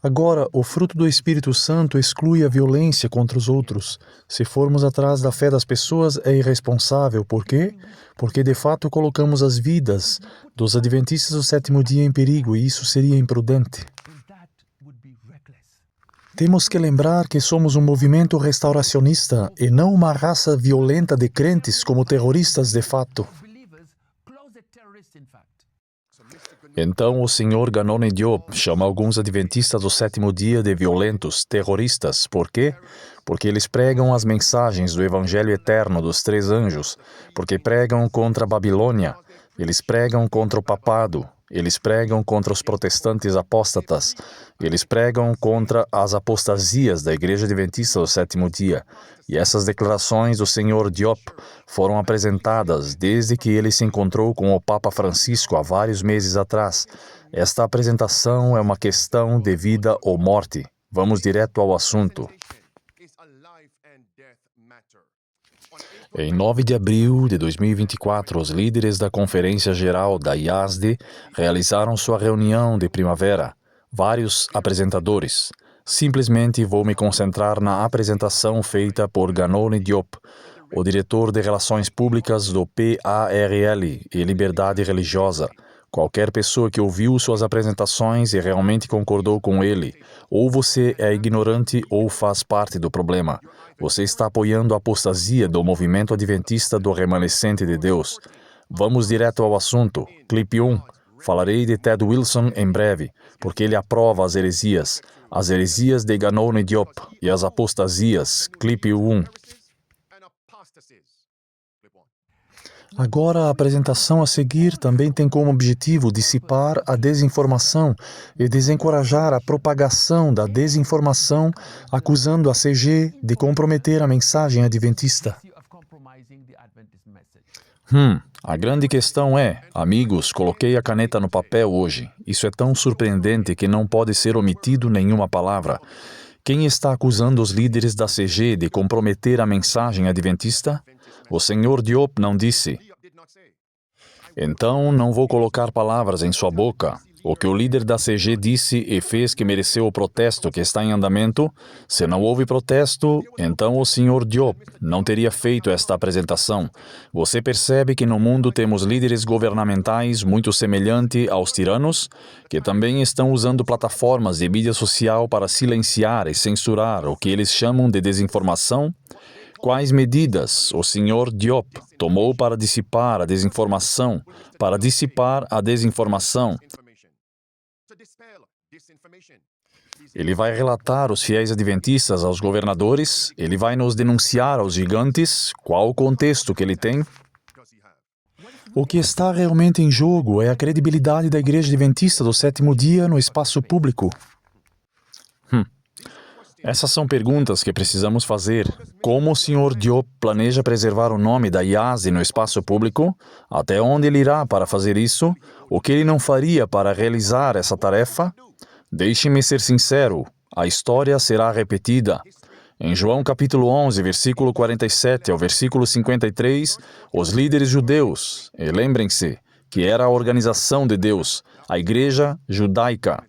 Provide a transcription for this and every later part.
Agora, o fruto do Espírito Santo exclui a violência contra os outros. Se formos atrás da fé das pessoas, é irresponsável. Por quê? Porque, de fato, colocamos as vidas dos adventistas do sétimo dia em perigo, e isso seria imprudente. Temos que lembrar que somos um movimento restauracionista e não uma raça violenta de crentes como terroristas de fato. Então o Sr. Ganoni Diop chama alguns adventistas do sétimo dia de violentos, terroristas. Por quê? Porque eles pregam as mensagens do Evangelho Eterno dos Três Anjos, porque pregam contra a Babilônia, eles pregam contra o papado, eles pregam contra os protestantes apóstatas, eles pregam contra as apostasias da Igreja Adventista do sétimo dia. E essas declarações do Sr. Diop foram apresentadas desde que ele se encontrou com o Papa Francisco há vários meses atrás. Esta apresentação é uma questão de vida ou morte. Vamos direto ao assunto. Em 9 de abril de 2024, os líderes da Conferência Geral da IASD realizaram sua reunião de primavera. Vários apresentadores. Simplesmente vou me concentrar na apresentação feita por Ganoni Diop, o diretor de Relações Públicas do PARL e Liberdade Religiosa. Qualquer pessoa que ouviu suas apresentações e realmente concordou com ele, ou você é ignorante ou faz parte do problema. Você está apoiando a apostasia do movimento adventista do remanescente de Deus. Vamos direto ao assunto. Clipe 1. Falarei de Ted Wilson em breve, porque ele aprova as heresias de Ganoni Diop e as apostasias. Clipe 1. Agora, a apresentação a seguir também tem como objetivo dissipar a desinformação e desencorajar a propagação da desinformação, acusando a CG de comprometer a mensagem adventista. A grande questão é, amigos, coloquei a caneta no papel hoje. Isso é tão surpreendente que não pode ser omitido nenhuma palavra. Quem está acusando os líderes da CG de comprometer a mensagem adventista? O Sr. Diop não disse. Então, não vou colocar palavras em sua boca. O que o líder da CG disse e fez que mereceu o protesto que está em andamento, se não houve protesto, então o Sr. Diop não teria feito esta apresentação. Você percebe que no mundo temos líderes governamentais muito semelhantes aos tiranos, que também estão usando plataformas de mídia social para silenciar e censurar o que eles chamam de desinformação? Quais medidas o Sr. Diop tomou para dissipar a desinformação? Ele vai relatar os fiéis adventistas aos governadores? Ele vai nos denunciar aos gigantes? Qual o contexto que ele tem? O que está realmente em jogo é a credibilidade da Igreja Adventista do sétimo dia no espaço público. Essas são perguntas que precisamos fazer. Como o Sr. Diop planeja preservar o nome da IASD no espaço público? Até onde ele irá para fazer isso? O que ele não faria para realizar essa tarefa? Deixe-me ser sincero, a história será repetida. Em João capítulo 11, versículo 47 ao versículo 53, os líderes judeus, e lembrem-se que era a organização de Deus, a Igreja Judaica.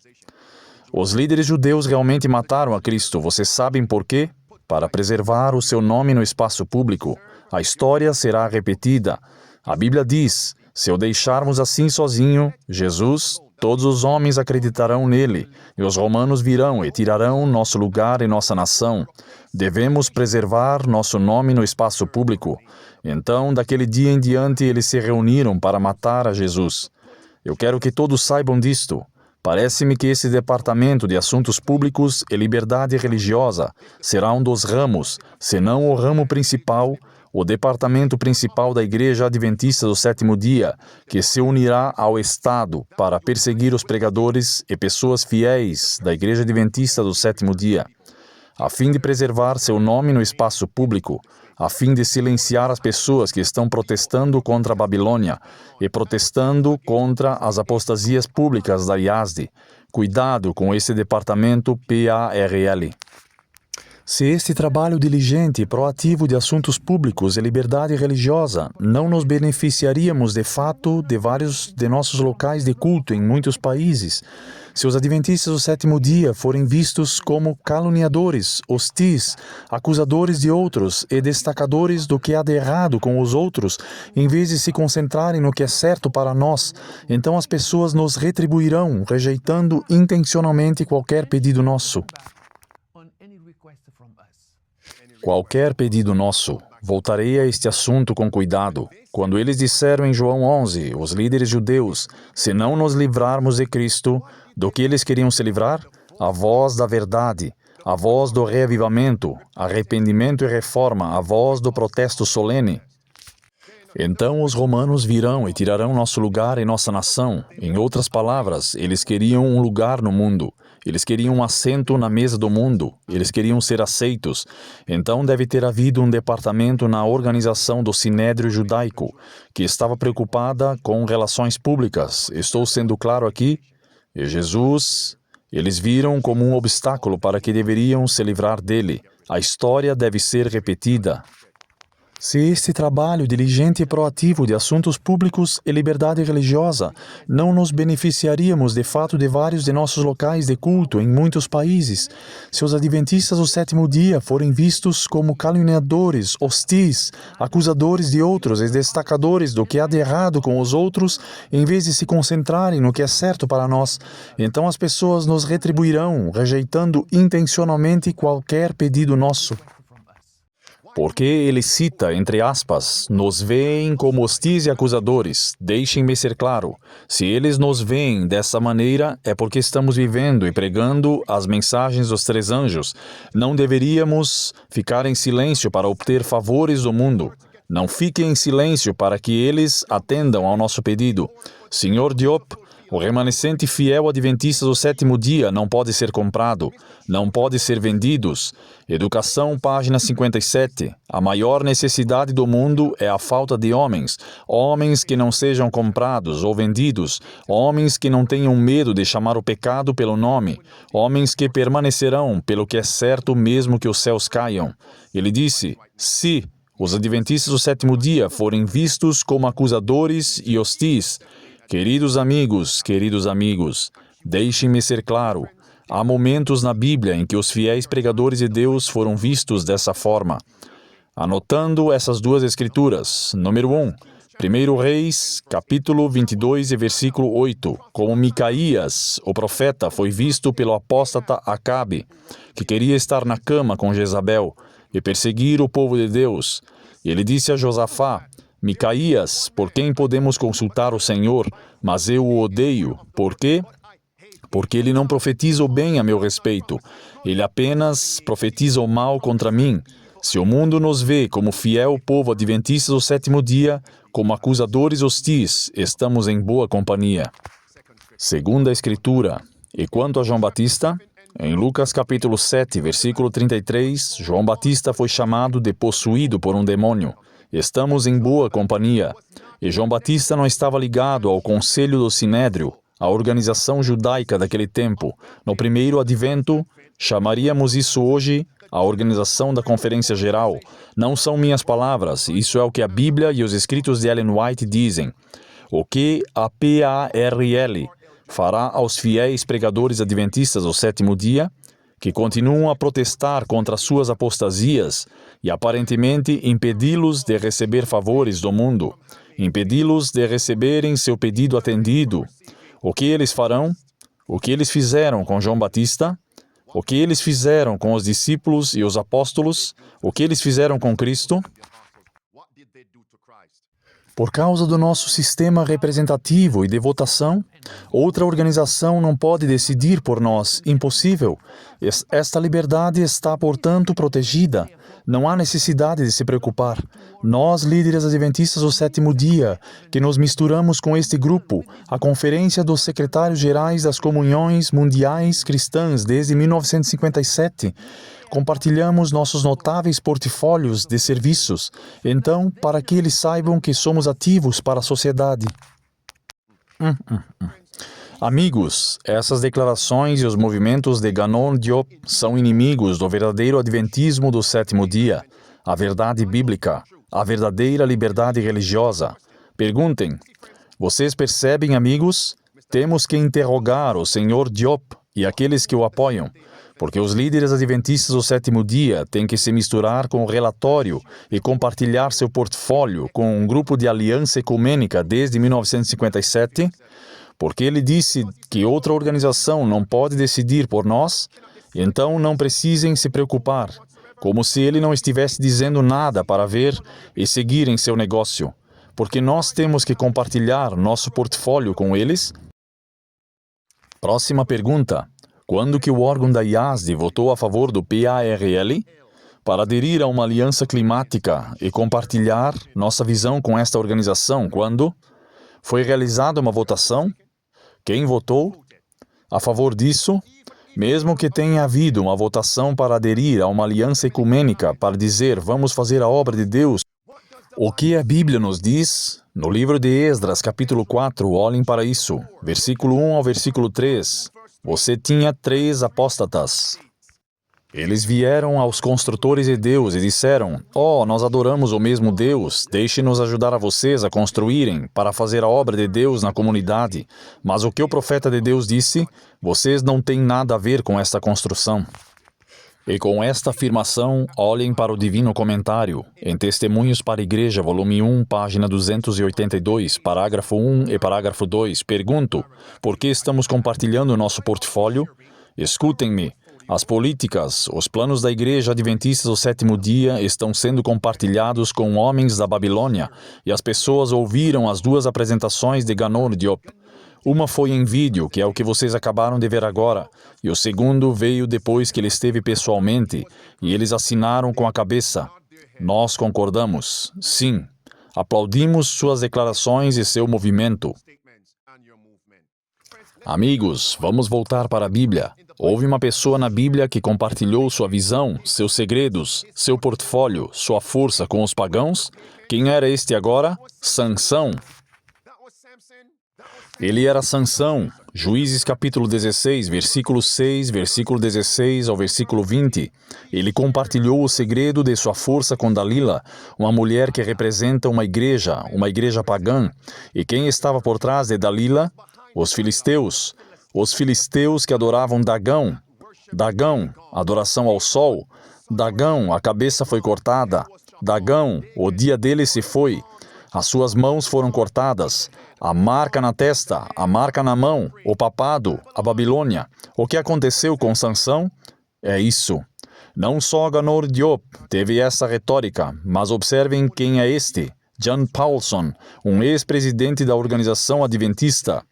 Os líderes judeus realmente mataram a Cristo. Vocês sabem por quê? Para preservar o seu nome no espaço público. A história será repetida. A Bíblia diz, se o deixarmos assim sozinho, Jesus, todos os homens acreditarão nele, e os romanos virão e tirarão nosso lugar e nossa nação. Devemos preservar nosso nome no espaço público. Então, daquele dia em diante, eles se reuniram para matar a Jesus. Eu quero que todos saibam disto. Parece-me que esse Departamento de Assuntos Públicos e Liberdade Religiosa será um dos ramos, se não o ramo principal, o departamento principal da Igreja Adventista do sétimo dia, que se unirá ao Estado para perseguir os pregadores e pessoas fiéis da Igreja Adventista do sétimo dia, a fim de preservar seu nome no espaço público, a fim de silenciar as pessoas que estão protestando contra a Babilônia e protestando contra as apostasias públicas da IASD. Cuidado com esse departamento PARL. Se este trabalho diligente e proativo de assuntos públicos e liberdade religiosa não nos beneficiaríamos de fato de vários de nossos locais de culto em muitos países, se os adventistas do sétimo dia forem vistos como caluniadores, hostis, acusadores de outros e destacadores do que há de errado com os outros, em vez de se concentrarem no que é certo para nós, então as pessoas nos retribuirão, rejeitando intencionalmente qualquer pedido nosso. Qualquer pedido nosso. Voltarei a este assunto com cuidado. Quando eles disseram em João 11, os líderes judeus, se não nos livrarmos de Cristo, do que eles queriam se livrar? A voz da verdade, a voz do reavivamento, arrependimento e reforma, a voz do protesto solene. Então os romanos virão e tirarão nosso lugar em nossa nação. Em outras palavras, eles queriam um lugar no mundo. Eles queriam um assento na mesa do mundo. Eles queriam ser aceitos. Então deve ter havido um departamento na organização do Sinédrio Judaico, que estava preocupada com relações públicas. Estou sendo claro aqui? E Jesus, eles viram como um obstáculo para que deveriam se livrar dele. A história deve ser repetida. Se este trabalho diligente e proativo de assuntos públicos e liberdade religiosa não nos beneficiaríamos de fato de vários de nossos locais de culto em muitos países, se os adventistas do sétimo dia forem vistos como caluniadores, hostis, acusadores de outros e destacadores do que há de errado com os outros, em vez de se concentrarem no que é certo para nós, então as pessoas nos retribuirão, rejeitando intencionalmente qualquer pedido nosso. Porque ele cita, entre aspas, nos veem como hostis e acusadores. Deixem-me ser claro, se eles nos veem dessa maneira, é porque estamos vivendo e pregando as mensagens dos três anjos. Não deveríamos ficar em silêncio para obter favores do mundo. Não fiquem em silêncio para que eles atendam ao nosso pedido. Sr. Diop, o remanescente fiel adventista do sétimo dia não pode ser comprado, não pode ser vendidos. Educação, página 57. A maior necessidade do mundo é a falta de homens. Homens que não sejam comprados ou vendidos. Homens que não tenham medo de chamar o pecado pelo nome. Homens que permanecerão pelo que é certo mesmo que os céus caiam. Ele disse, se os adventistas do sétimo dia forem vistos como acusadores e hostis. Queridos amigos, deixem-me ser claro. Há momentos na Bíblia em que os fiéis pregadores de Deus foram vistos dessa forma. Anotando essas duas escrituras. Número 1. 1 Reis, capítulo 22 e versículo 8. Como Micaías, o profeta, foi visto pelo apóstata Acabe, que queria estar na cama com Jezabel e perseguir o povo de Deus. E ele disse a Josafá, Micaías, por quem podemos consultar o Senhor, mas eu o odeio. Por quê? Porque ele não profetiza o bem a meu respeito. Ele apenas profetiza o mal contra mim. Se o mundo nos vê como fiel povo adventista do sétimo dia, como acusadores hostis, estamos em boa companhia. Segunda Escritura. E quanto a João Batista? Em Lucas capítulo 7, versículo 33, João Batista foi chamado de possuído por um demônio. Estamos em boa companhia. E João Batista não estava ligado ao Conselho do Sinédrio, a organização judaica daquele tempo. No primeiro advento, chamaríamos isso hoje a organização da Conferência Geral. Não são minhas palavras, isso é o que a Bíblia e os escritos de Ellen White dizem. O que a PARL fará aos fiéis pregadores adventistas do sétimo dia, que continuam a protestar contra suas apostasias e aparentemente impedi-los de receber favores do mundo, impedi-los de receberem seu pedido atendido. O que eles farão? O que eles fizeram com João Batista? O que eles fizeram com os discípulos e os apóstolos? O que eles fizeram com Cristo? Por causa do nosso sistema representativo e de votação, outra organização não pode decidir por nós. Impossível. Esta liberdade está, portanto, protegida. Não há necessidade de se preocupar. Nós, líderes adventistas do sétimo dia, que nos misturamos com este grupo, a Conferência dos Secretários-Gerais das Comunhões Mundiais Cristãs desde 1957, compartilhamos nossos notáveis portfólios de serviços, então, para que eles saibam que somos ativos para a sociedade. Amigos, essas declarações e os movimentos de Ganon Diop são inimigos do verdadeiro adventismo do sétimo dia, a verdade bíblica, a verdadeira liberdade religiosa. Perguntem, vocês percebem, amigos? Temos que interrogar o Sr. Diop e aqueles que o apoiam, porque os líderes adventistas do sétimo dia têm que se misturar com o relatório e compartilhar seu portfólio com um grupo de aliança ecumênica desde 1957, porque ele disse que outra organização não pode decidir por nós, então não precisem se preocupar, como se ele não estivesse dizendo nada para ver e seguir em seu negócio, porque nós temos que compartilhar nosso portfólio com eles. Próxima pergunta. Quando que o órgão da IASD votou a favor do PARL? Para aderir a uma aliança climática e compartilhar nossa visão com esta organização, quando? Foi realizada uma votação? Quem votou a favor disso? Mesmo que tenha havido uma votação para aderir a uma aliança ecumênica para dizer vamos fazer a obra de Deus, o que a Bíblia nos diz? No livro de Esdras, capítulo 4, olhem para isso, versículo 1 ao versículo 3. Você tinha 3 apóstatas. Eles vieram aos construtores de Deus e disseram, nós adoramos o mesmo Deus, deixe-nos ajudar a vocês a construírem, para fazer a obra de Deus na comunidade. Mas o que o profeta de Deus disse? Vocês não têm nada a ver com esta construção. E com esta afirmação, olhem para o Divino Comentário, em Testemunhos para a Igreja, volume 1, página 282, parágrafo 1 e parágrafo 2. Pergunto, por que estamos compartilhando nosso portfólio? Escutem-me. As políticas, os planos da Igreja Adventista do Sétimo Dia estão sendo compartilhados com homens da Babilônia, e as pessoas ouviram as 2 apresentações de Ganon Diop. Uma foi em vídeo, que é o que vocês acabaram de ver agora, e o segundo veio depois que ele esteve pessoalmente, e eles assinaram com a cabeça. Nós concordamos, sim. Aplaudimos suas declarações e seu movimento. Amigos, vamos voltar para a Bíblia. Houve uma pessoa na Bíblia que compartilhou sua visão, seus segredos, seu portfólio, sua força com os pagãos? Quem era este agora? Sansão. Ele era Sansão. Juízes capítulo 16, versículo 6, versículo 16 ao versículo 20. Ele compartilhou o segredo de sua força com Dalila, uma mulher que representa uma igreja pagã. E quem estava por trás de Dalila? Os filisteus. Os filisteus que adoravam Dagão. Dagão, adoração ao sol. Dagão, a cabeça foi cortada. Dagão, o dia dele se foi. As suas mãos foram cortadas. A marca na testa, a marca na mão, o papado, a Babilônia. O que aconteceu com Sansão? É isso. Não só Ganon Diop teve essa retórica, mas observem quem é este. John Paulson, um ex-presidente da organização adventista.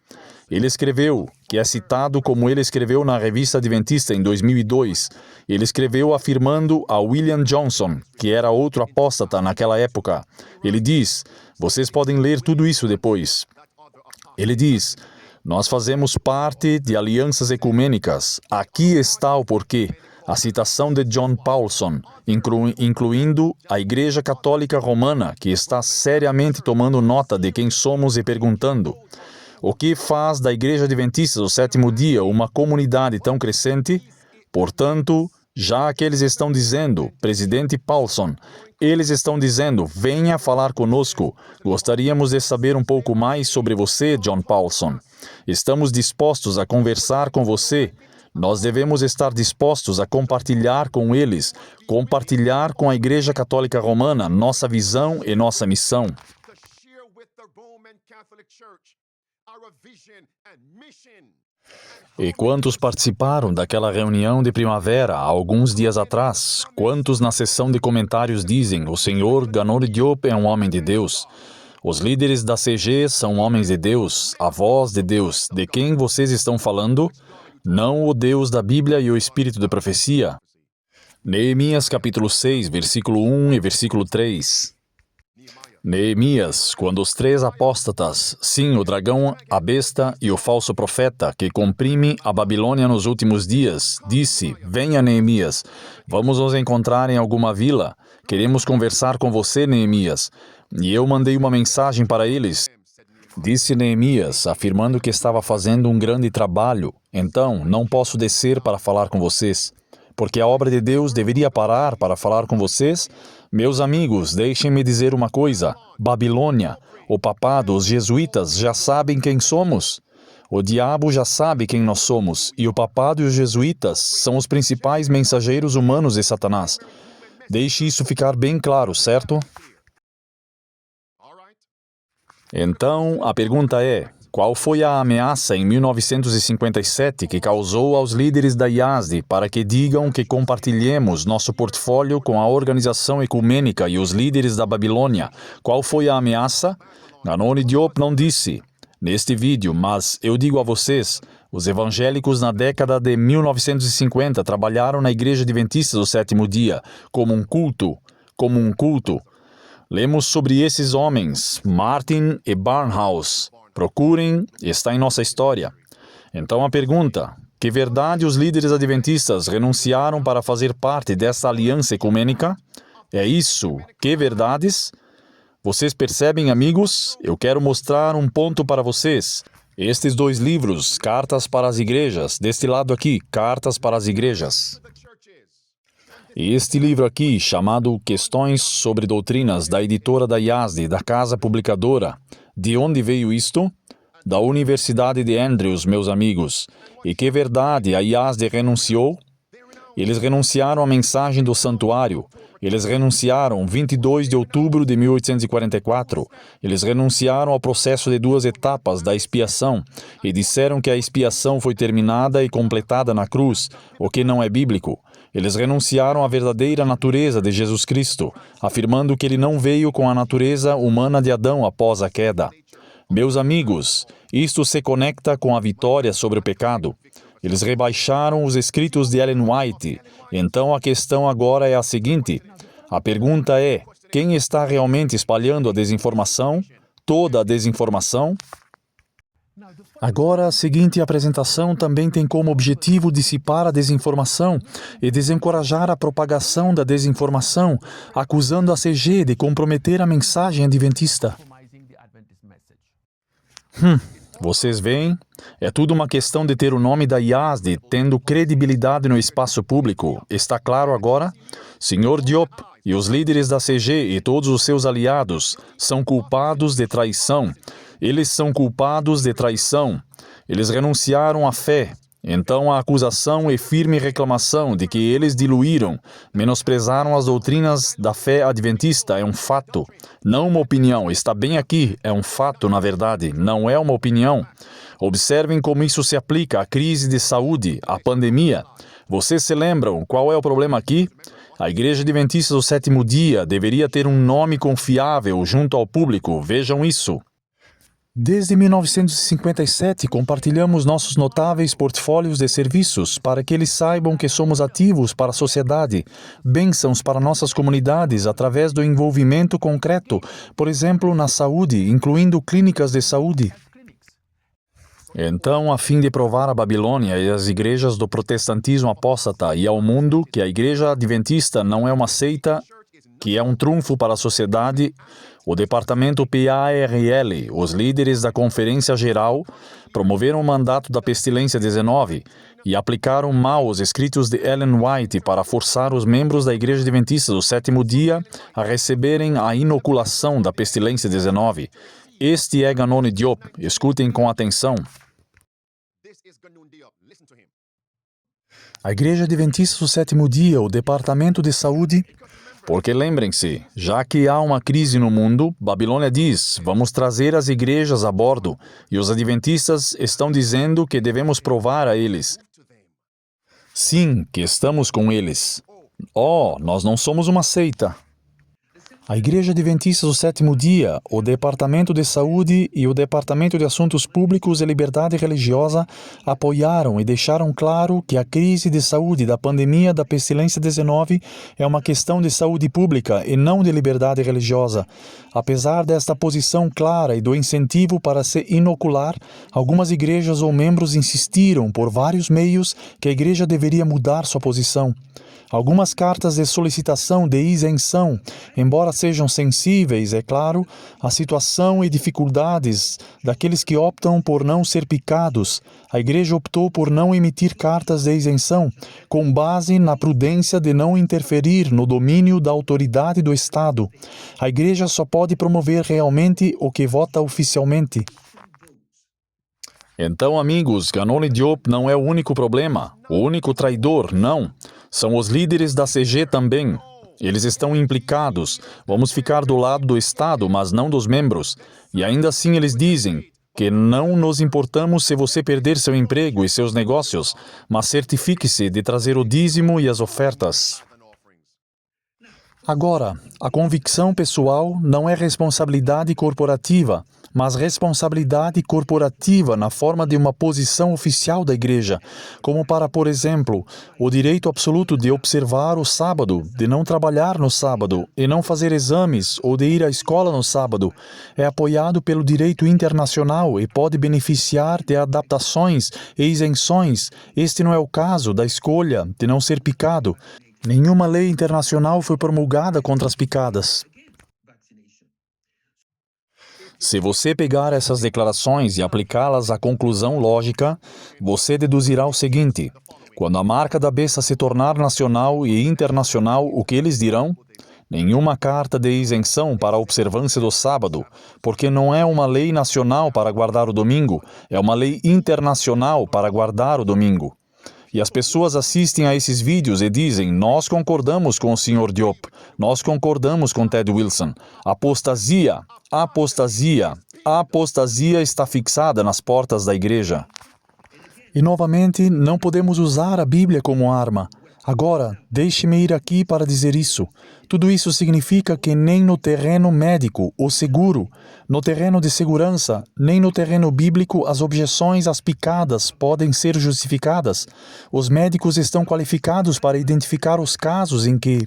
Ele escreveu, que é citado como ele escreveu na revista Adventista em 2002. Ele escreveu afirmando a William Johnson, que era outro apóstata naquela época. Ele diz, vocês podem ler tudo isso depois. Ele diz, nós fazemos parte de alianças ecumênicas. Aqui está o porquê. A citação de John Paulson, incluindo a Igreja Católica Romana, que está seriamente tomando nota de quem somos e perguntando, o que faz da Igreja Adventista do Sétimo Dia uma comunidade tão crescente? Portanto, já que eles estão dizendo, presidente Paulson, eles estão dizendo, venha falar conosco. Gostaríamos de saber um pouco mais sobre você, John Paulson. Estamos dispostos a conversar com você. Nós devemos estar dispostos a compartilhar com eles, compartilhar com a Igreja Católica Romana nossa visão e nossa missão. E quantos participaram daquela reunião de primavera há alguns dias atrás? Quantos na sessão de comentários dizem, o Senhor Ganon Diop é um homem de Deus? Os líderes da CG são homens de Deus, a voz de Deus. De quem vocês estão falando? Não o Deus da Bíblia e o Espírito de profecia. Neemias capítulo 6, versículo 1 e versículo 3. Neemias, quando os 3 apóstatas, sim, o dragão, a besta e o falso profeta, que comprime a Babilônia nos últimos dias, disse, venha Neemias, vamos nos encontrar em alguma vila, queremos conversar com você, Neemias. E eu mandei uma mensagem para eles. Disse Neemias, afirmando que estava fazendo um grande trabalho. Então, não posso descer para falar com vocês. Porque a obra de Deus deveria parar para falar com vocês? Meus amigos, deixem-me dizer uma coisa. Babilônia, o papado, os jesuítas já sabem quem somos. O diabo já sabe quem nós somos, e o papado e os jesuítas são os principais mensageiros humanos de Satanás. Deixe isso ficar bem claro, certo? Então, a pergunta é, qual foi a ameaça em 1957 que causou aos líderes da IASD para que digam que compartilhemos nosso portfólio com a organização ecumênica e os líderes da Babilônia? Qual foi a ameaça? Hanoni Diop não disse neste vídeo, mas eu digo a vocês, os evangélicos na década de 1950 trabalharam na Igreja Adventista do Sétimo Dia como um culto. Lemos sobre esses homens, Martin e Barnhouse. Procurem, está em nossa história. Então a pergunta, que verdade os líderes adventistas renunciaram para fazer parte dessa aliança ecumênica? É isso, que verdades? Vocês percebem, amigos? Eu quero mostrar um ponto para vocês. Estes dois livros, Cartas para as Igrejas, deste lado aqui, Cartas para as Igrejas. E este livro aqui, chamado Questões sobre Doutrinas, da editora da IASD, da Casa Publicadora. De onde veio isto? Da Universidade de Andrews, meus amigos. E que verdade a IASD renunciou? Eles renunciaram à mensagem do santuário. Eles renunciaram 22 de outubro de 1844. Eles renunciaram ao processo de 2 etapas da expiação e disseram que a expiação foi terminada e completada na cruz, o que não é bíblico. Eles renunciaram à verdadeira natureza de Jesus Cristo, afirmando que ele não veio com a natureza humana de Adão após a queda. Meus amigos, isto se conecta com a vitória sobre o pecado. Eles rebaixaram os escritos de Ellen White. Então a questão agora é a seguinte. A pergunta é, quem está realmente espalhando a desinformação? Toda a desinformação? Agora, a seguinte apresentação também tem como objetivo dissipar a desinformação e desencorajar a propagação da desinformação, acusando a CG de comprometer a mensagem adventista. Vocês veem? É tudo uma questão de ter o nome da IASD tendo credibilidade no espaço público. Está claro agora? Sr. Diop e os líderes da CG e todos os seus aliados são culpados de traição. Eles são culpados de traição. Eles renunciaram à fé. Então a acusação e firme reclamação de que eles diluíram, menosprezaram as doutrinas da fé adventista é um fato. Não uma opinião. Está bem aqui. É um fato, na verdade. Não é uma opinião. Observem como isso se aplica à crise de saúde, à pandemia. Vocês se lembram qual é o problema aqui? A Igreja Adventista do Sétimo Dia deveria ter um nome confiável junto ao público. Vejam isso. Desde 1957, compartilhamos nossos notáveis portfólios de serviços para que eles saibam que somos ativos para a sociedade, bênçãos para nossas comunidades através do envolvimento concreto, por exemplo, na saúde, incluindo clínicas de saúde. Então, a fim de provar à Babilônia e às igrejas do protestantismo apóstata e ao mundo que a Igreja Adventista não é uma seita, que é um trunfo para a sociedade, o departamento PARL, os líderes da Conferência Geral, promoveram o mandato da pestilência 19 e aplicaram mal os escritos de Ellen White para forçar os membros da Igreja Adventista do Sétimo Dia a receberem a inoculação da pestilência 19. Este é Hanoni Diop. Escutem com atenção. A Igreja Adventista do Sétimo Dia, o Departamento de Saúde... Porque lembrem-se, já que há uma crise no mundo, Babilônia diz, vamos trazer as igrejas a bordo, e os adventistas estão dizendo que devemos provar a eles. Sim, que estamos com eles. Nós não somos uma seita. A Igreja Adventista do Sétimo Dia, o Departamento de Saúde e o Departamento de Assuntos Públicos e Liberdade Religiosa apoiaram e deixaram claro que a crise de saúde da pandemia da pestilência 19 é uma questão de saúde pública e não de liberdade religiosa. Apesar desta posição clara e do incentivo para se inocular, algumas igrejas ou membros insistiram por vários meios que a igreja deveria mudar sua posição. Algumas cartas de solicitação de isenção, embora sejam sensíveis, é claro, à situação e dificuldades daqueles que optam por não ser picados, a Igreja optou por não emitir cartas de isenção, com base na prudência de não interferir no domínio da autoridade do Estado. A Igreja só pode promover realmente o que vota oficialmente. Então, amigos, Ganoli Diop não é o único problema, o único traidor, não. São os líderes da CG também. Eles estão implicados. Vamos ficar do lado do Estado, mas não dos membros. E ainda assim eles dizem que não nos importamos se você perder seu emprego e seus negócios, mas certifique-se de trazer o dízimo e as ofertas. Agora, a convicção pessoal não é responsabilidade corporativa, mas responsabilidade corporativa na forma de uma posição oficial da Igreja, como para, por exemplo, o direito absoluto de observar o sábado, de não trabalhar no sábado e não fazer exames ou de ir à escola no sábado. É apoiado pelo direito internacional e pode beneficiar de adaptações e isenções. Este não é o caso da escolha de não ser picado. Nenhuma lei internacional foi promulgada contra as picadas. Se você pegar essas declarações e aplicá-las à conclusão lógica, você deduzirá o seguinte: quando a marca da besta se tornar nacional e internacional, o que eles dirão? Nenhuma carta de isenção para a observância do sábado, porque não é uma lei nacional para guardar o domingo, é uma lei internacional para guardar o domingo. E as pessoas assistem a esses vídeos e dizem: nós concordamos com o Sr. Diop, nós concordamos com Ted Wilson. Apostasia, apostasia, a apostasia está fixada nas portas da igreja. E novamente, não podemos usar a Bíblia como arma. Agora, deixe-me ir aqui para dizer isso. Tudo isso significa que nem no terreno médico ou seguro, no terreno de segurança, nem no terreno bíblico as objeções às picadas podem ser justificadas. Os médicos estão qualificados para identificar os casos em que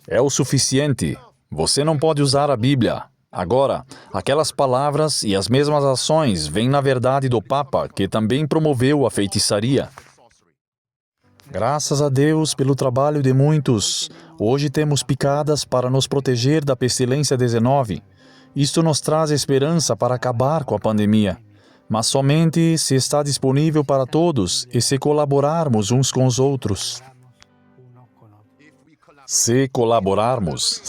é o suficiente. Você não pode usar a Bíblia. Agora, aquelas palavras e as mesmas ações vêm na verdade do Papa, que também promoveu a feitiçaria. Graças a Deus pelo trabalho de muitos. Hoje temos picadas para nos proteger da pestilência 19. Isto nos traz esperança para acabar com a pandemia. Mas somente se está disponível para todos e se colaborarmos uns com os outros. Se colaborarmos.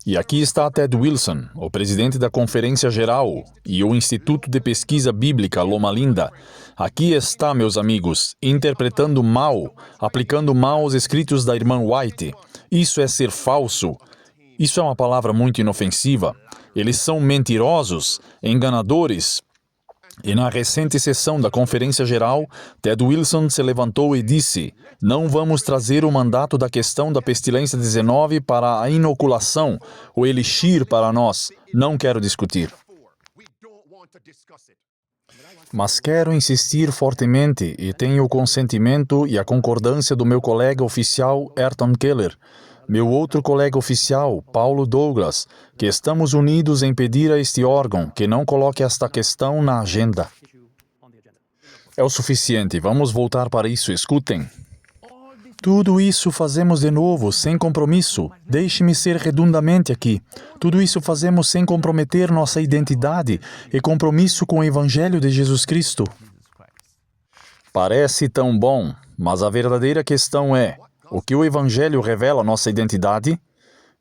E aqui está Ted Wilson, o presidente da Conferência Geral, e o Instituto de Pesquisa Bíblica Loma Linda. Aqui está, meus amigos, interpretando mal, aplicando mal os escritos da irmã White. Isso é ser falso. Isso é uma palavra muito inofensiva. Eles são mentirosos, enganadores. E na recente sessão da Conferência Geral, Ted Wilson se levantou e disse: não vamos trazer o mandato da questão da pestilência 19 para a inoculação, o elixir para nós. Não quero discutir. Mas quero insistir fortemente e tenho o consentimento e a concordância do meu colega oficial Ayrton Keller, meu outro colega oficial, Paulo Douglas, que estamos unidos em pedir a este órgão que não coloque esta questão na agenda. É o suficiente, vamos voltar para isso, escutem. Tudo isso fazemos de novo, sem compromisso. Deixe-me ser redundamente aqui. Tudo isso fazemos sem comprometer nossa identidade e compromisso com o Evangelho de Jesus Cristo. Parece tão bom, mas a verdadeira questão é: o que o Evangelho revela a nossa identidade?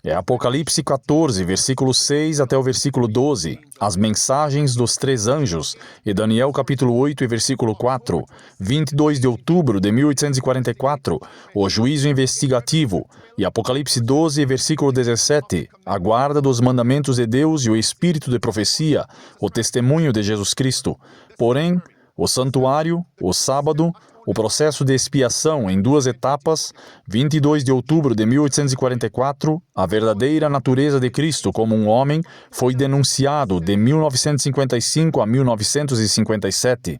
É Apocalipse 14, versículo 6 até o versículo 12, as mensagens dos 3 anjos, e Daniel capítulo 8 e versículo 4, 22 de outubro de 1844, o juízo investigativo, e Apocalipse 12, versículo 17, a guarda dos mandamentos de Deus e o espírito de profecia, o testemunho de Jesus Cristo. Porém, o santuário, o sábado, o processo de expiação em 2 etapas, 22 de outubro de 1844, a verdadeira natureza de Cristo como um homem foi denunciado de 1955 a 1957.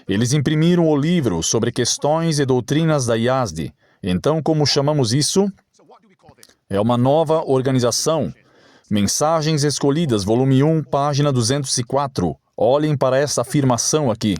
Eles imprimiram o livro sobre questões e doutrinas da IASD. Então, como chamamos isso? É uma nova organização. Mensagens Escolhidas, volume 1, página 204. Olhem para essa afirmação aqui.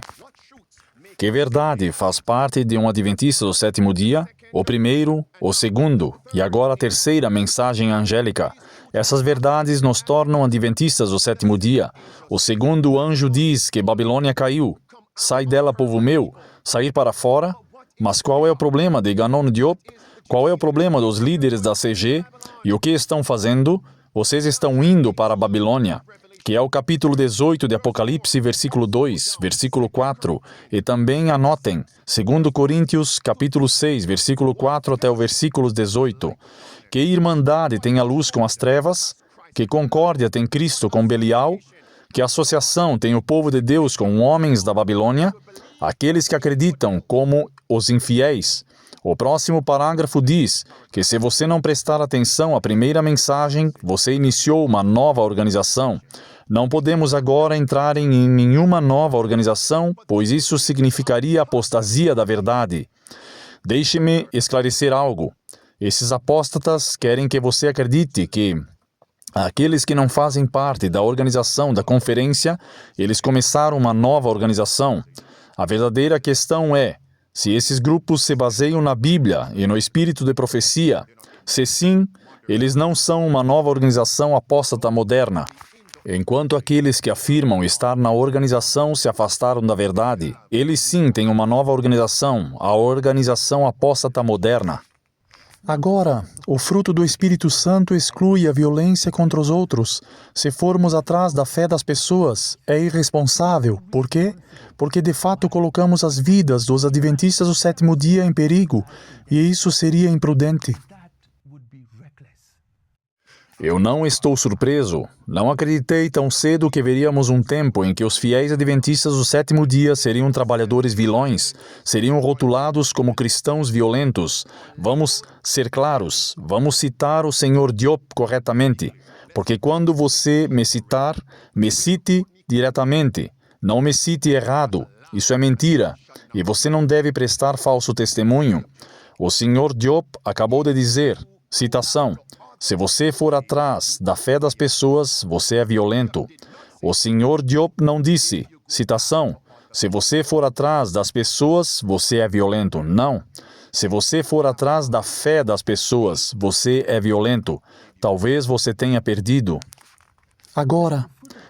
Que verdade faz parte de um adventista do sétimo dia? O primeiro, o segundo e agora a terceira mensagem angélica. Essas verdades nos tornam adventistas do sétimo dia. O segundo anjo diz que Babilônia caiu. Sai dela, povo meu. Sair para fora? Mas qual é o problema de Ganon Diop? Qual é o problema dos líderes da CG? E o que estão fazendo? Vocês estão indo para a Babilônia, que é o capítulo 18 de Apocalipse, versículo 2, versículo 4. E também anotem, 2 Coríntios, capítulo 6, versículo 4 até o versículo 18. Que irmandade tem a luz com as trevas? Que concórdia tem Cristo com Belial? Que associação tem o povo de Deus com homens da Babilônia? Aqueles que acreditam como os infiéis. O próximo parágrafo diz que se você não prestar atenção à primeira mensagem, você iniciou uma nova organização. Não podemos agora entrar em nenhuma nova organização, pois isso significaria apostasia da verdade. Deixe-me esclarecer algo. Esses apóstatas querem que você acredite que aqueles que não fazem parte da organização da conferência, eles começaram uma nova organização. A verdadeira questão é, se esses grupos se baseiam na Bíblia e no espírito de profecia, se sim, eles não são uma nova organização apóstata moderna. Enquanto aqueles que afirmam estar na organização se afastaram da verdade, eles sim têm uma nova organização, a organização apóstata moderna. Agora, o fruto do Espírito Santo exclui a violência contra os outros. Se formos atrás da fé das pessoas, é irresponsável. Por quê? Porque de fato colocamos as vidas dos adventistas do sétimo dia em perigo, e isso seria imprudente. Eu não estou surpreso. Não acreditei tão cedo que veríamos um tempo em que os fiéis adventistas do sétimo dia seriam trabalhadores vilões, seriam rotulados como cristãos violentos. Vamos ser claros, vamos citar o Sr. Diop corretamente, porque quando você me citar, me cite diretamente, não me cite errado. Isso é mentira, e você não deve prestar falso testemunho. O Sr. Diop acabou de dizer, citação, se você for atrás da fé das pessoas, você é violento. O Sr. Diop não disse, citação, se você for atrás das pessoas, você é violento. Não. Se você for atrás da fé das pessoas, você é violento. Talvez você tenha perdido. Agora,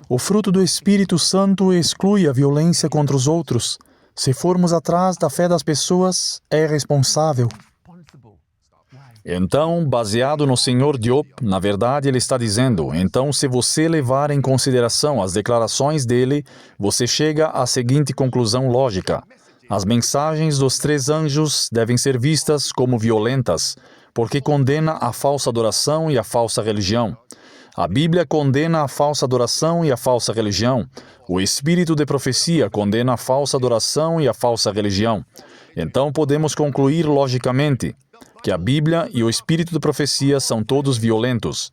o fruto do Espírito Santo exclui a violência contra os outros. Se formos atrás da fé das pessoas, é irresponsável. Então, baseado no Sr. Diop, na verdade ele está dizendo, então se você levar em consideração as declarações dele, você chega à seguinte conclusão lógica. As mensagens dos três anjos devem ser vistas como violentas, porque condena a falsa adoração e a falsa religião. A Bíblia condena a falsa adoração e a falsa religião. O espírito de profecia condena a falsa adoração e a falsa religião. Então podemos concluir logicamente que a Bíblia e o espírito de profecia são todos violentos.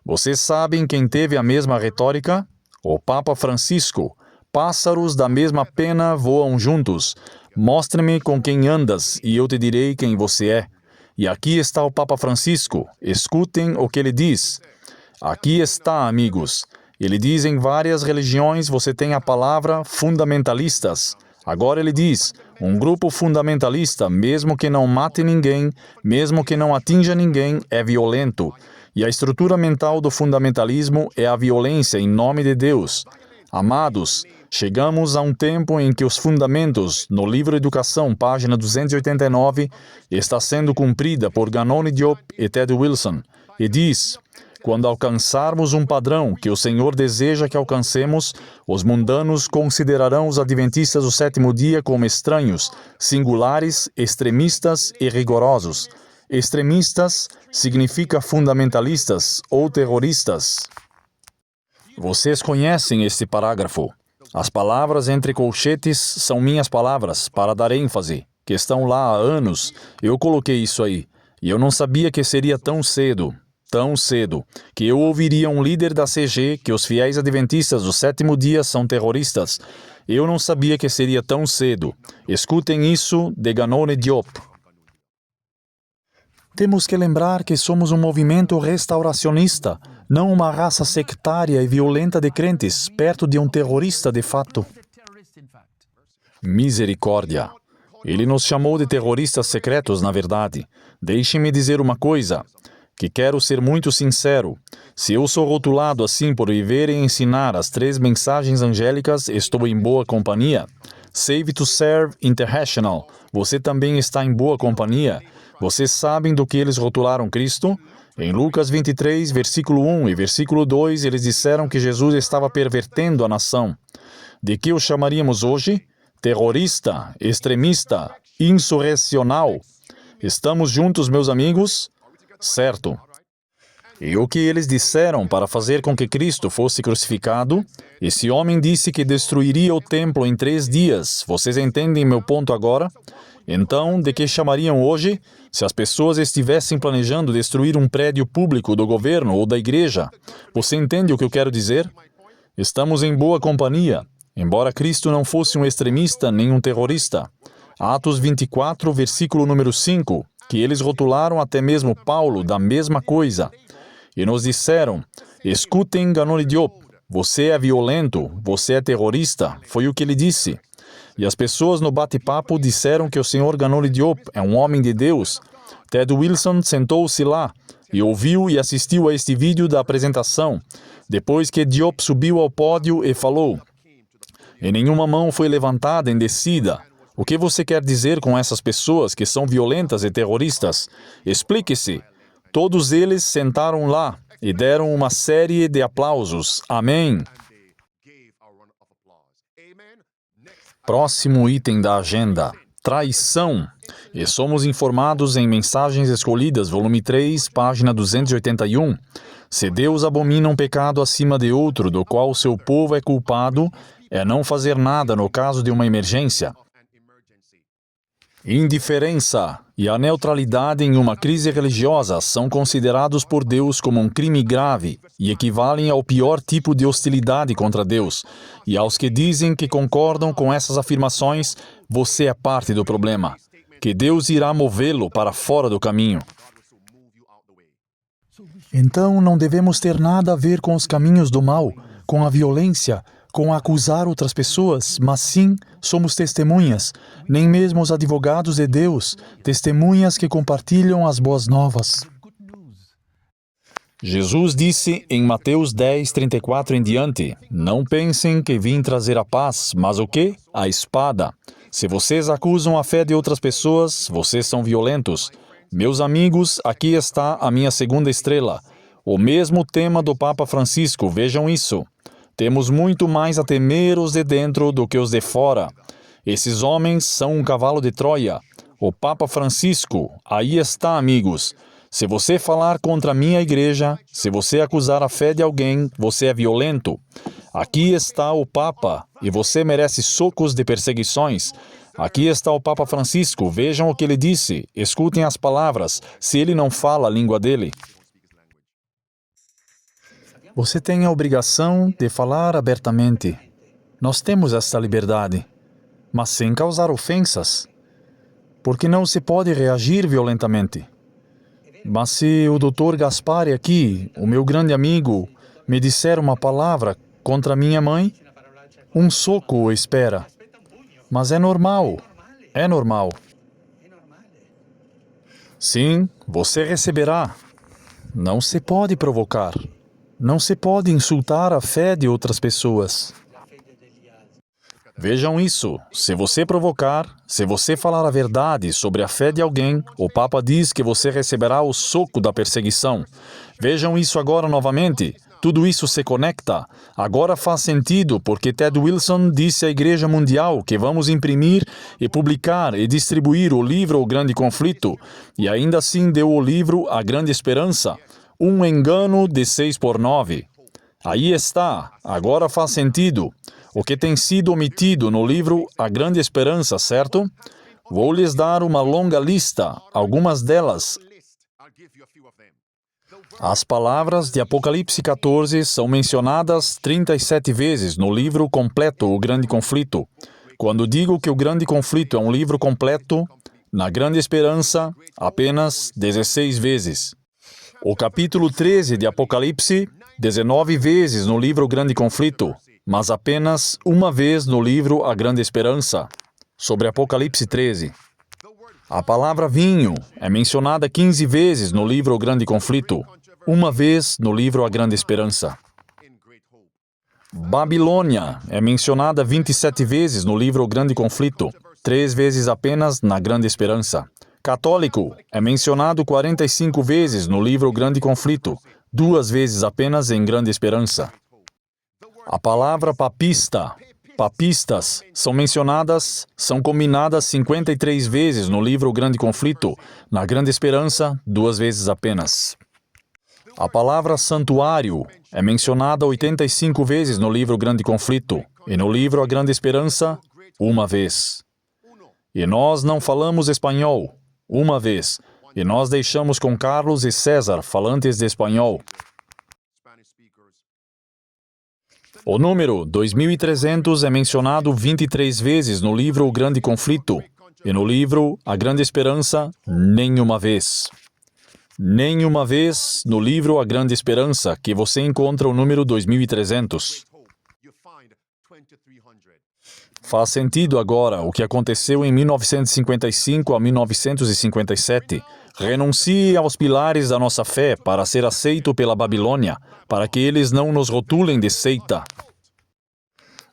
Vocês sabem quem teve a mesma retórica? O Papa Francisco. Pássaros da mesma pena voam juntos. Mostre-me com quem andas e eu te direi quem você é. E aqui está o Papa Francisco. Escutem o que ele diz. Aqui está, amigos. Ele diz em várias religiões você tem a palavra fundamentalistas. Agora ele diz, um grupo fundamentalista, mesmo que não mate ninguém, mesmo que não atinja ninguém, é violento. E a estrutura mental do fundamentalismo é a violência em nome de Deus. Amados, chegamos a um tempo em que os fundamentos, no livro Educação, página 289, está sendo cumprida por Ganon Diop e Ted Wilson, e diz... Quando alcançarmos um padrão que o Senhor deseja que alcancemos, os mundanos considerarão os adventistas do sétimo dia como estranhos, singulares, extremistas e rigorosos. Extremistas significa fundamentalistas ou terroristas. Vocês conhecem este parágrafo. As palavras entre colchetes são minhas palavras, para dar ênfase, que estão lá há anos. Eu coloquei isso aí, e eu não sabia que seria tão cedo, que eu ouviria um líder da CG que os fiéis adventistas do sétimo dia são terroristas. Eu não sabia que seria tão cedo. Escutem isso de Ganon Diop. Temos que lembrar que somos um movimento restauracionista, não uma raça sectária e violenta de crentes, perto de um terrorista de fato. Misericórdia. Ele nos chamou de terroristas secretos, na verdade. Deixe-me dizer uma coisa, que quero ser muito sincero. Se eu sou rotulado assim por viver e ensinar as 3 mensagens angélicas, estou em boa companhia. Save to Serve International. Você também está em boa companhia. Vocês sabem do que eles rotularam Cristo? Em Lucas 23, versículo 1 e versículo 2, eles disseram que Jesus estava pervertendo a nação. De que o chamaríamos hoje? Terrorista, extremista, insurrecional. Estamos juntos, meus amigos? Certo. E o que eles disseram para fazer com que Cristo fosse crucificado? Esse homem disse que destruiria o templo em 3 dias. Vocês entendem meu ponto agora? Então, de que chamariam hoje? Se as pessoas estivessem planejando destruir um prédio público do governo ou da igreja. Você entende o que eu quero dizer? Estamos em boa companhia, embora Cristo não fosse um extremista nem um terrorista. Atos 24, versículo número 5, que eles rotularam até mesmo Paulo da mesma coisa. E nos disseram, escutem Ganoli Diop, você é violento, você é terrorista, foi o que ele disse. E as pessoas no bate-papo disseram que o senhor Ganoli Diop é um homem de Deus. Ted Wilson sentou-se lá e ouviu e assistiu a este vídeo da apresentação, depois que Diop subiu ao pódio e falou, e nenhuma mão foi levantada em descida. O que você quer dizer com essas pessoas que são violentas e terroristas? Explique-se. Todos eles sentaram lá e deram uma série de aplausos. Amém. Próximo item da agenda. Traição. E somos informados em Mensagens Escolhidas, volume 3, página 281. Se Deus abomina um pecado acima de outro, do qual seu povo é culpado, é não fazer nada no caso de uma emergência. Indiferença e a neutralidade em uma crise religiosa são considerados por Deus como um crime grave e equivalem ao pior tipo de hostilidade contra Deus. E aos que dizem que concordam com essas afirmações, você é parte do problema, que Deus irá movê-lo para fora do caminho. Então não devemos ter nada a ver com os caminhos do mal, com a violência, com acusar outras pessoas, mas sim somos testemunhas, nem mesmo os advogados de Deus, testemunhas que compartilham as boas novas. Jesus disse em Mateus 10, 34 em diante, não pensem que vim trazer a paz, mas o quê? A espada. Se vocês acusam a fé de outras pessoas, vocês são violentos. Meus amigos, aqui está a minha segunda estrela. O mesmo tema do Papa Francisco, vejam isso. Temos muito mais a temer os de dentro do que os de fora. Esses homens são um cavalo de Troia. O Papa Francisco, aí está, amigos. Se você falar contra a minha igreja, se você acusar a fé de alguém, você é violento. Aqui está o Papa, e você merece socos de perseguições. Aqui está o Papa Francisco, vejam o que ele disse, escutem as palavras, se ele não fala a língua dele. Você tem a obrigação de falar abertamente. Nós temos esta liberdade, mas sem causar ofensas, porque não se pode reagir violentamente. Mas se o Dr. Gaspari aqui, o meu grande amigo, me disser uma palavra contra minha mãe, um soco o espera. Mas é normal, é normal. Sim, você receberá. Não se pode provocar. Não se pode insultar a fé de outras pessoas. Vejam isso. Se você provocar, se você falar a verdade sobre a fé de alguém, o Papa diz que você receberá o soco da perseguição. Vejam isso agora novamente. Tudo isso se conecta. Agora faz sentido porque Ted Wilson disse à Igreja Mundial que vamos imprimir e publicar e distribuir o livro O Grande Conflito. E ainda assim deu o livro A Grande Esperança. Um engano de 6x9. Aí está, agora faz sentido. O que tem sido omitido no livro A Grande Esperança, certo? Vou lhes dar uma longa lista, algumas delas. As palavras de Apocalipse 14 são mencionadas 37 vezes no livro completo O Grande Conflito. Quando digo que O Grande Conflito é um livro completo, na Grande Esperança, apenas 16 vezes. O capítulo 13 de Apocalipse, 19 vezes no livro O Grande Conflito, mas apenas uma vez no livro A Grande Esperança. sobre Apocalipse 13. A palavra vinho é mencionada 15 vezes no livro O Grande Conflito, uma vez no livro A Grande Esperança. Babilônia é mencionada 27 vezes no livro O Grande Conflito, 3 vezes apenas na Grande Esperança. Católico é mencionado 45 vezes no livro O Grande Conflito, 2 vezes apenas em Grande Esperança. A palavra papista, papistas, são combinadas 53 vezes no livro O Grande Conflito, na Grande Esperança, 2 vezes apenas. A palavra santuário é mencionada 85 vezes no livro O Grande Conflito, e no livro A Grande Esperança, 1 vez. E nós não falamos espanhol, 1 vez, e nós deixamos com Carlos e César, falantes de espanhol. O número 2300 é mencionado 23 vezes no livro O Grande Conflito, e no livro A Grande Esperança, nenhuma vez. Nenhuma vez no livro A Grande Esperança que você encontra o número 2300. Faz sentido agora o que aconteceu em 1955 a 1957. Renuncie aos pilares da nossa fé para ser aceito pela Babilônia, para que eles não nos rotulem de seita.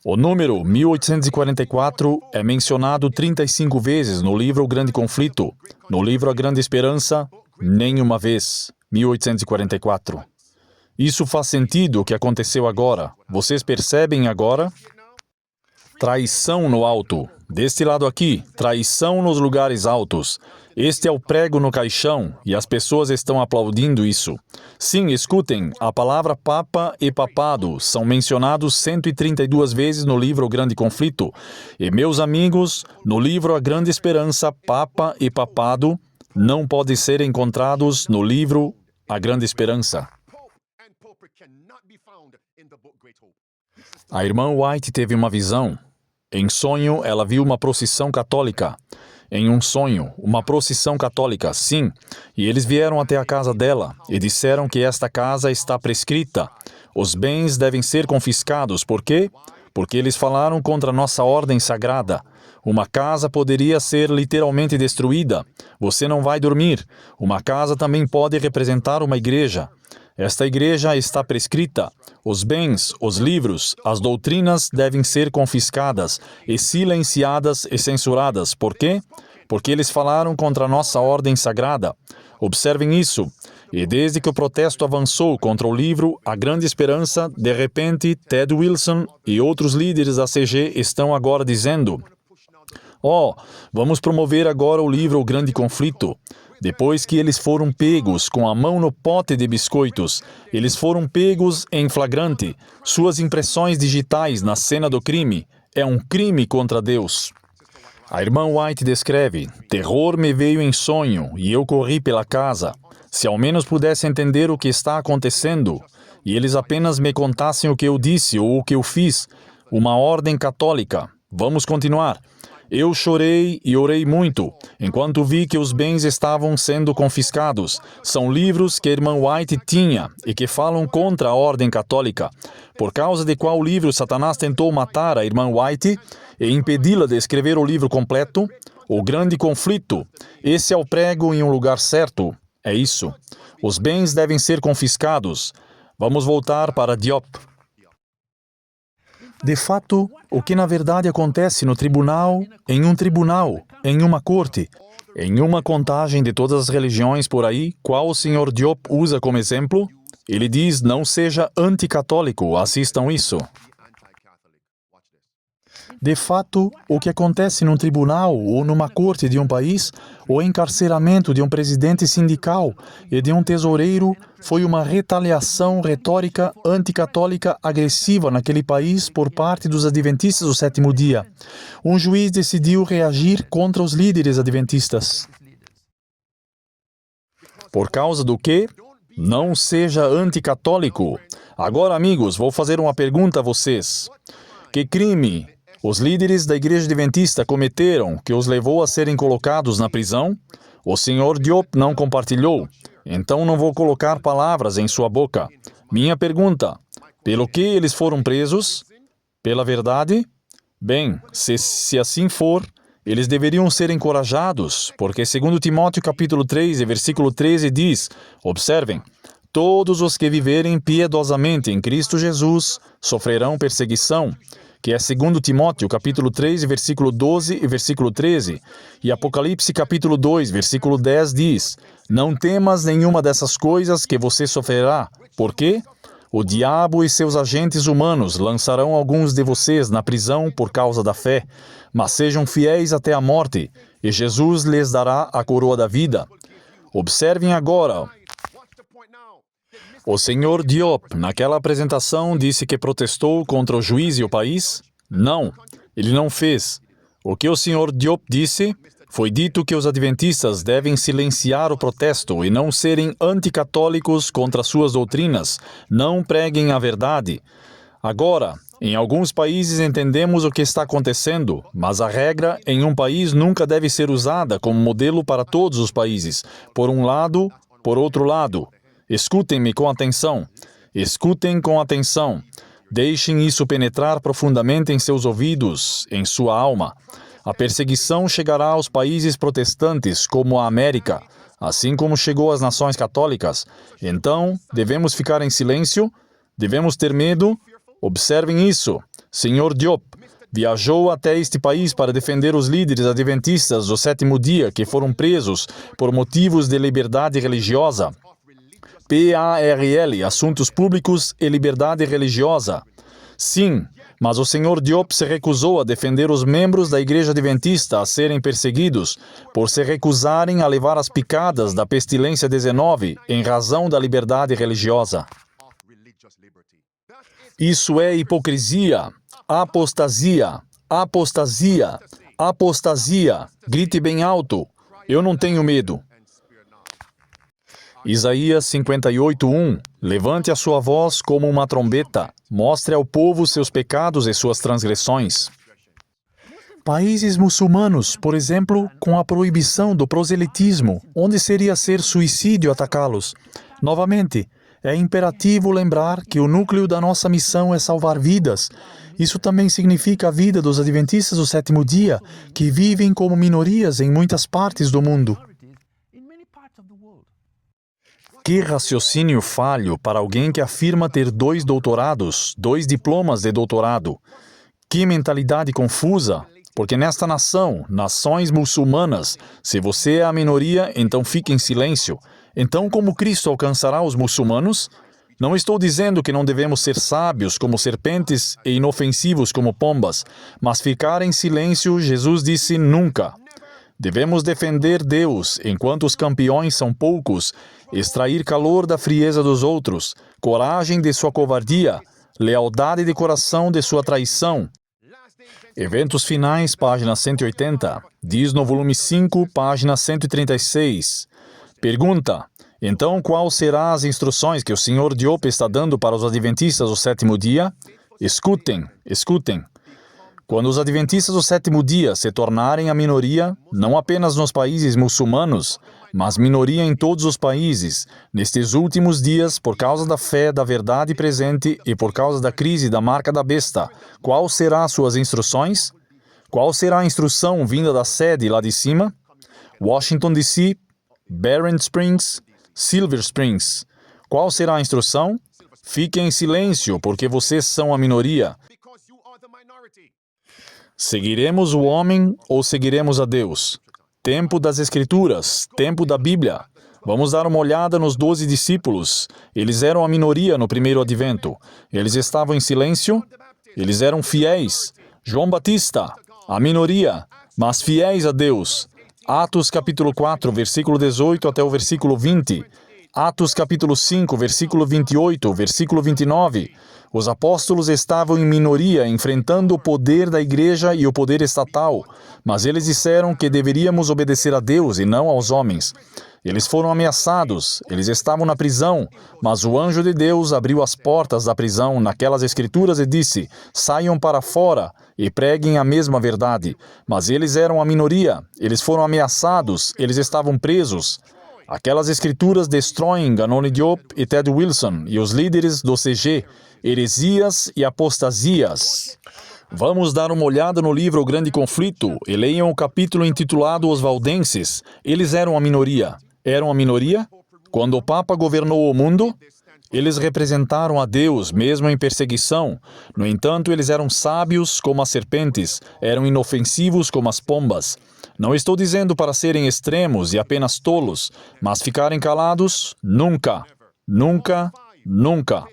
O número 1844 é mencionado 35 vezes no livro O Grande Conflito. No livro A Grande Esperança, nenhuma vez. 1844. Isso faz sentido o que aconteceu agora. Vocês percebem agora? Traição no alto. Deste lado aqui, traição nos lugares altos. Este é o prego no caixão, e as pessoas estão aplaudindo isso. Sim, escutem, a palavra papa e papado são mencionados 132 vezes no livro O Grande Conflito. E, meus amigos, no livro A Grande Esperança, papa e papado não podem ser encontrados no livro A Grande Esperança. A irmã White teve uma visão. Em sonho, ela viu uma procissão católica. Em um sonho, uma procissão católica, sim. E eles vieram até a casa dela e disseram que esta casa está prescrita. Os bens devem ser confiscados. Por quê? Porque eles falaram contra nossa ordem sagrada. Uma casa poderia ser literalmente destruída. Você não vai dormir. Uma casa também pode representar uma igreja. Esta igreja está prescrita. Os bens, os livros, as doutrinas devem ser confiscadas e silenciadas e censuradas. Por quê? Porque eles falaram contra a nossa ordem sagrada. Observem isso. E desde que o protesto avançou contra o livro A Grande Esperança, de repente, Ted Wilson e outros líderes da CG estão agora dizendo: vamos promover agora o livro O Grande Conflito. Depois que eles foram pegos com a mão no pote de biscoitos, eles foram pegos em flagrante. Suas impressões digitais na cena do crime é um crime contra Deus. A irmã White descreve: terror me veio em sonho e eu corri pela casa. Se ao menos pudesse entender o que está acontecendo, e eles apenas me contassem o que eu disse ou o que eu fiz. Uma ordem católica. Vamos continuar. Eu chorei e orei muito, enquanto vi que os bens estavam sendo confiscados. São livros que a irmã White tinha e que falam contra a ordem católica. Por causa de qual livro Satanás tentou matar a irmã White e impedi-la de escrever o livro completo? O Grande Conflito. Esse é o prego em um lugar certo. É isso. Os bens devem ser confiscados. Vamos voltar para Diop. De fato, o que na verdade acontece no tribunal, em uma corte, em uma contagem de todas as religiões por aí, qual o Sr. Diop usa como exemplo? Ele diz: não seja anticatólico, assistam isso. De fato, o que acontece num tribunal ou numa corte de um país, o encarceramento de um presidente sindical e de um tesoureiro foi uma retaliação retórica anticatólica agressiva naquele país por parte dos adventistas do sétimo dia. Um juiz decidiu reagir contra os líderes adventistas. Por causa do quê? Não seja anticatólico. Agora, amigos, vou fazer uma pergunta a vocês. Que crime os líderes da Igreja Adventista cometeram que os levou a serem colocados na prisão? O Sr. Diop não compartilhou, então não vou colocar palavras em sua boca. Minha pergunta: pelo que eles foram presos? Pela verdade? Bem, se assim for, Eles deveriam ser encorajados, porque segundo Timóteo capítulo 3 e versículo 13 diz, observem, todos os que viverem piedosamente em Cristo Jesus sofrerão perseguição, que é segundo Timóteo capítulo 3, versículo 12 e versículo 13, e Apocalipse capítulo 2, versículo 10 diz, não temas nenhuma dessas coisas que você sofrerá. Por quê? O diabo e seus agentes humanos lançarão alguns de vocês na prisão por causa da fé, mas sejam fiéis até a morte, e Jesus lhes dará a coroa da vida. Observem agora. O senhor Diop, naquela apresentação, disse que protestou contra o juiz e o país? Não, ele não fez. O que o senhor Diop disse? Foi dito que os adventistas devem silenciar o protesto e não serem anticatólicos contra suas doutrinas, não preguem a verdade. Agora, em alguns países entendemos o que está acontecendo, mas a regra em um país nunca deve ser usada como modelo para todos os países, por um lado, por outro lado. Escutem-me com atenção. Escutem com atenção. Deixem isso penetrar profundamente em seus ouvidos, em sua alma. A perseguição chegará aos países protestantes, como a América, assim como chegou às nações católicas. Então, devemos ficar em silêncio? Devemos ter medo? Observem isso. Senhor Diop viajou até este país para defender os líderes adventistas do sétimo dia que foram presos por motivos de liberdade religiosa. PARL, Assuntos Públicos e Liberdade Religiosa. Sim, mas o Sr. Diop se recusou a defender os membros da Igreja Adventista a serem perseguidos por se recusarem a levar as picadas da pestilência 19 em razão da liberdade religiosa. Isso é hipocrisia, apostasia, apostasia, apostasia. Grite bem alto. Eu não tenho medo. Isaías 58:1. Levante a sua voz como uma trombeta. Mostre ao povo seus pecados e suas transgressões. Países muçulmanos, por exemplo, com a proibição do proselitismo, onde seria ser suicídio atacá-los. Novamente, é imperativo lembrar que o núcleo da nossa missão é salvar vidas. Isso também significa a vida dos adventistas do sétimo dia, que vivem como minorias em muitas partes do mundo. Que raciocínio falho para alguém que afirma ter 2 doutorados, 2 diplomas de doutorado. Que mentalidade confusa, porque nesta nação, nações muçulmanas, se você é a minoria, então fique em silêncio. Então, como Cristo alcançará os muçulmanos? Não estou dizendo que não devemos ser sábios como serpentes e inofensivos como pombas, mas ficar em silêncio, Jesus disse nunca. Devemos defender Deus enquanto os campeões são poucos, extrair calor da frieza dos outros, coragem de sua covardia, lealdade de coração de sua traição. Eventos Finais, página 180. Diz no volume 5, página 136. Pergunta: então qual serão as instruções que o Sr. Diop está dando para os adventistas do sétimo dia? Escutem, escutem. Quando os adventistas do sétimo dia se tornarem a minoria, não apenas nos países muçulmanos, mas minoria em todos os países, nestes últimos dias, por causa da fé da verdade presente e por causa da crise da marca da besta, qual será as suas instruções? Qual será a instrução vinda da sede lá de cima? Washington D.C., Barron Springs, Silver Springs. Qual será a instrução? Fiquem em silêncio, porque vocês são a minoria. Seguiremos o homem ou seguiremos a Deus? Tempo das Escrituras, tempo da Bíblia. Vamos dar uma olhada nos 12 discípulos. Eles eram a minoria no primeiro advento. Eles estavam em silêncio. Eles eram fiéis. João Batista, a minoria, mas fiéis a Deus. Atos capítulo 4, versículo 18 até o versículo 20. Atos capítulo 5, versículo 28, versículo 29. Os apóstolos estavam em minoria, enfrentando o poder da igreja e o poder estatal, mas eles disseram que deveríamos obedecer a Deus e não aos homens. Eles foram ameaçados, eles estavam na prisão, mas o anjo de Deus abriu as portas da prisão naquelas escrituras e disse: saiam para fora e preguem a mesma verdade. Mas eles eram a minoria, eles foram ameaçados, eles estavam presos. Aquelas escrituras destroem Ganoni Diop e Ted Wilson e os líderes do CG, heresias e apostasias. Vamos dar uma olhada no livro O Grande Conflito e leiam o capítulo intitulado Os Valdenses. Eles eram a minoria. Eram a minoria? Quando o Papa governou o mundo, eles representaram a Deus, mesmo em perseguição. No entanto, eles eram sábios como as serpentes, eram inofensivos como as pombas. Não estou dizendo para serem extremos e apenas tolos, mas ficarem calados? Nunca. Nunca. Nunca.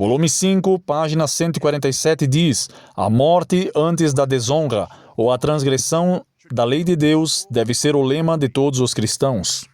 Volume 5, página 147 diz: a morte antes da desonra ou a transgressão da lei de Deus deve ser o lema de todos os cristãos.